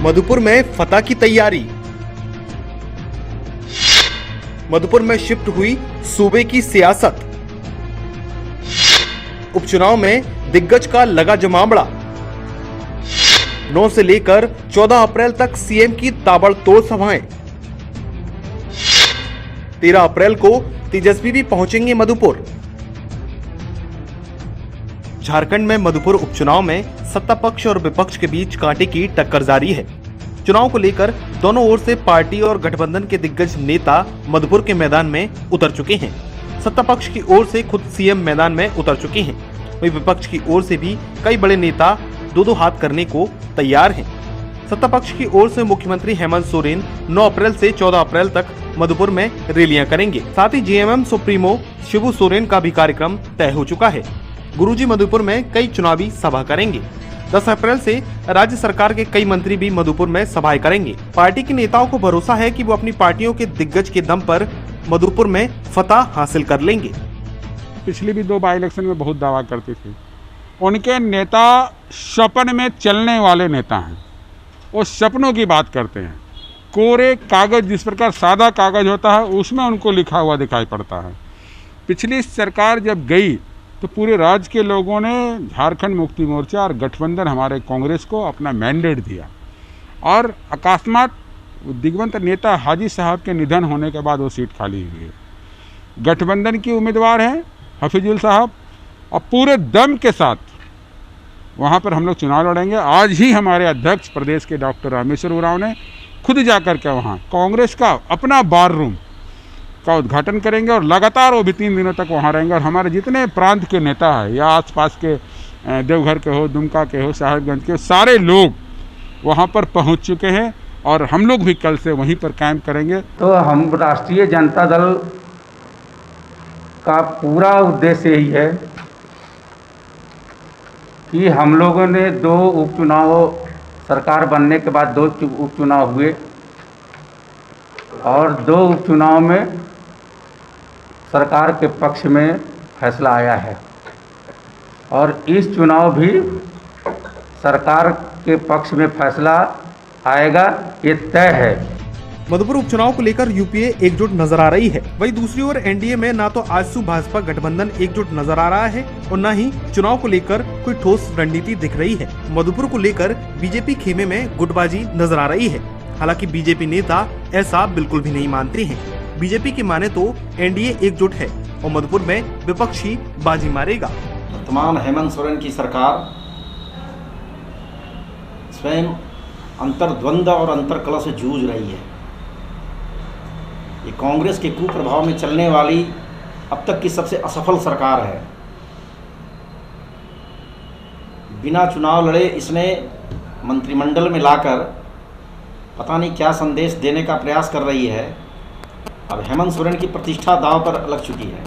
मधुपुर में फतह की तैयारी। मधुपुर में शिफ्ट हुई सूबे की सियासत। उपचुनाव में दिग्गज का लगा जमावड़ा। 9 से लेकर 14 अप्रैल तक सीएम की ताबड़तोड़ सभाएं। 13 अप्रैल को तेजस्वी भी पहुंचेंगे मधुपुर। झारखंड में मधुपुर उपचुनाव में सत्ता पक्ष और विपक्ष के बीच कांटे की टक्कर जारी है। चुनाव को लेकर दोनों ओर से पार्टी और गठबंधन के दिग्गज नेता मधुपुर के मैदान में उतर चुके हैं। सत्ता पक्ष की ओर से खुद सीएम मैदान में उतर चुके हैं, वहीं विपक्ष की ओर से भी कई बड़े नेता दो हाथ करने को तैयार हैं। सत्ता पक्ष की ओर से मुख्यमंत्री हेमंत सोरेन 9 अप्रैल से 14 अप्रैल तक मधुपुर में रैलियां करेंगे। साथ ही जेएमएम सुप्रीमो शिबू सोरेन का भी कार्यक्रम तय हो चुका है। गुरुजी मधुपुर में कई चुनावी सभा करेंगे। 10 अप्रैल से राज्य सरकार के कई मंत्री भी मधुपुर में सभाएं करेंगे। पार्टी के नेताओं को भरोसा है कि वो अपनी पार्टियों के दिग्गज के दम पर मधुपुर में फतह हासिल कर लेंगे। पिछली भी 2 बाई इलेक्शन में बहुत दावा करती थी। उनके नेता सपन में चलने वाले नेता हैं। वो सपनों की बात करते हैं। कोरे कागज, जिस प्रकार सादा कागज होता है उसमें उनको लिखा हुआ दिखाई पड़ता है। पिछली सरकार जब गई तो पूरे राज्य के लोगों ने झारखंड मुक्ति मोर्चा और गठबंधन हमारे कांग्रेस को अपना मैंडेट दिया और अकस्मात दिग्गज नेता हाजी साहब के निधन होने के बाद वो सीट खाली हुई है। गठबंधन की उम्मीदवार हैं हफीजुल साहब और पूरे दम के साथ वहाँ पर हम लोग चुनाव लड़ेंगे। आज ही हमारे अध्यक्ष प्रदेश के डॉक्टर रामेश्वर उरांव ने खुद जाकर के वहाँ कांग्रेस का अपना बार रूम का उद्घाटन करेंगे और लगातार वो भी 3 दिनों तक वहाँ रहेंगे। और हमारे जितने प्रांत के नेता हैं या आसपास के देवघर के हो, दुमका के हो, साहिबगंज के, सारे लोग वहाँ पर पहुँच चुके हैं और हम लोग भी कल से वहीं पर कायम करेंगे। तो हम राष्ट्रीय जनता दल का पूरा उद्देश्य यही है कि हम लोगों ने 2 उपचुनाव, सरकार बनने के बाद 2 उपचुनाव हुए और 2 उपचुनाव में सरकार के पक्ष में फैसला आया है और इस चुनाव भी सरकार के पक्ष में फैसला आएगा, ये तय है। मधुपुर उपचुनाव को लेकर यूपीए एकजुट नजर आ रही है। वहीं दूसरी ओर एनडीए में ना तो आजसू भाजपा गठबंधन एकजुट नजर आ रहा है और न ही चुनाव को लेकर कोई ठोस रणनीति दिख रही है। मधुपुर को लेकर बीजेपी खेमे में गुटबाजी नजर आ रही है। हालांकि बीजेपी नेता ऐसा बिल्कुल भी नहीं मानते हैं। बीजेपी की माने तो एनडीए एकजुट है और मधुपुर में विपक्ष ही बाजी मारेगा। वर्तमान हेमंत सोरेन की सरकार स्वयं अंतर्द्वंद और अंतर्कलह से जूझ रही है। ये कांग्रेस के कुप्रभाव में चलने वाली अब तक की सबसे असफल सरकार है। बिना चुनाव लड़े इसने मंत्रिमंडल में लाकर पता नहीं क्या संदेश देने का प्रयास कर रही है। अब हेमंत सोरेन की प्रतिष्ठा दांव पर लग चुकी है।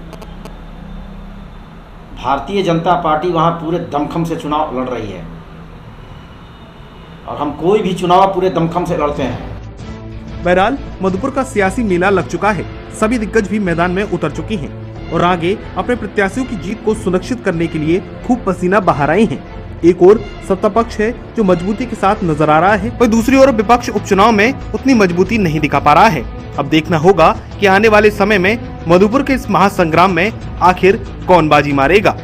भारतीय जनता पार्टी वहां पूरे दमखम से चुनाव लड़ रही है और हम कोई भी चुनाव पूरे दमखम से लड़ते हैं। बहरहाल मधुपुर का सियासी मेला लग चुका है। सभी दिग्गज भी मैदान में उतर चुके हैं और आगे अपने प्रत्याशियों की जीत को सुनिश्चित करने के लिए खूब पसीना बहा रहे हैं। एक और सत्ता पक्ष है जो मजबूती के साथ नजर आ रहा है, वहीं दूसरी ओर विपक्ष उपचुनाव में उतनी मजबूती नहीं दिखा पा रहा है। अब देखना होगा कि आने वाले समय में मधुपुर के इस महासंग्राम में आखिर कौन बाजी मारेगा।